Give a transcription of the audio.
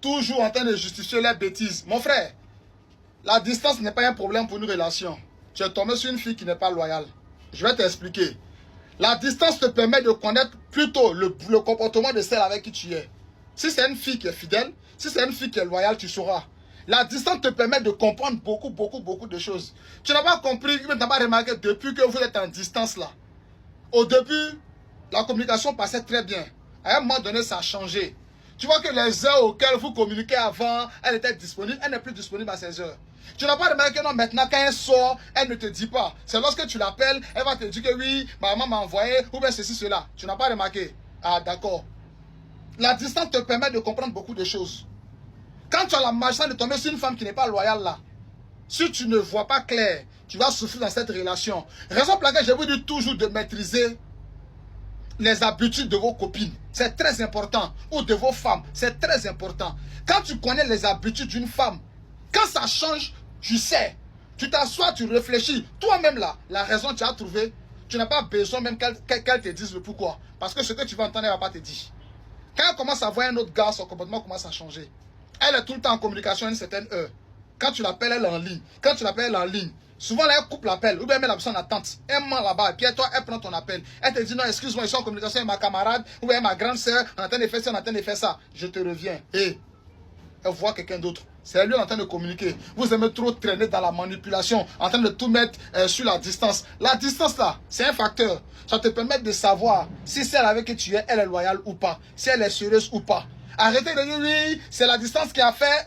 toujours en train de justifier les bêtises. Mon frère, la distance n'est pas un problème pour une relation. Tu es tombé sur une fille qui n'est pas loyale. Je vais t'expliquer. La distance te permet de connaître plutôt le comportement de celle avec qui tu es. Si c'est une fille qui est fidèle, si c'est une fille qui est loyale, tu sauras. La distance te permet de comprendre beaucoup de choses. Tu n'as pas compris, tu n'as pas remarqué depuis que vous êtes en distance là. Au début, la communication passait très bien. À un moment donné, ça a changé. Tu vois que les heures auxquelles vous communiquez avant, elle était disponible, elle n'est plus disponible à ces heures. Tu n'as pas remarqué que non, maintenant quand elle sort, elle ne te dit pas. C'est lorsque tu l'appelles, elle va te dire que oui, ma maman m'a envoyé, ou bien ceci, cela. Tu n'as pas remarqué. Ah, d'accord. La distance te permet de comprendre beaucoup de choses. Quand tu as la malchance de tomber sur une femme qui n'est pas loyale là, si tu ne vois pas clair, tu vas souffrir dans cette relation. Raison pour laquelle je vous dis toujours de maîtriser les habitudes de vos copines. C'est très important. Ou de vos femmes. C'est très important. Quand tu connais les habitudes d'une femme, quand ça change, tu sais. Tu t'assois, tu réfléchis. Toi-même là, la raison que tu as trouvée, tu n'as pas besoin même qu'elle te dise le pourquoi. Parce que ce que tu vas entendre, elle ne va pas te dire. Quand elle commence à voir un autre gars, son comportement commence à changer. Elle est tout le temps en communication à une certaine heure. Quand tu l'appelles, elle est en ligne. Quand tu l'appelles, elle est en ligne. Souvent, là, elle coupe l'appel. Ou bien elle met la personne en attente. Elle ment là-bas. Et puis toi, elle prend ton appel. Elle te dit non, excuse-moi, je suis en communication avec ma camarade. Ou bien ma grande soeur. On est en train de faire ça, on est en train de faire ça. Je te reviens. Et elle voit quelqu'un d'autre. C'est lui en train de communiquer. Vous aimez trop traîner dans la manipulation. En train de tout mettre sur la distance. La distance là, c'est un facteur. Ça te permet de savoir si celle avec qui tu es, elle est loyale ou pas. Si elle est sérieuse ou pas. Arrêtez de dire oui, c'est la distance qui a fait.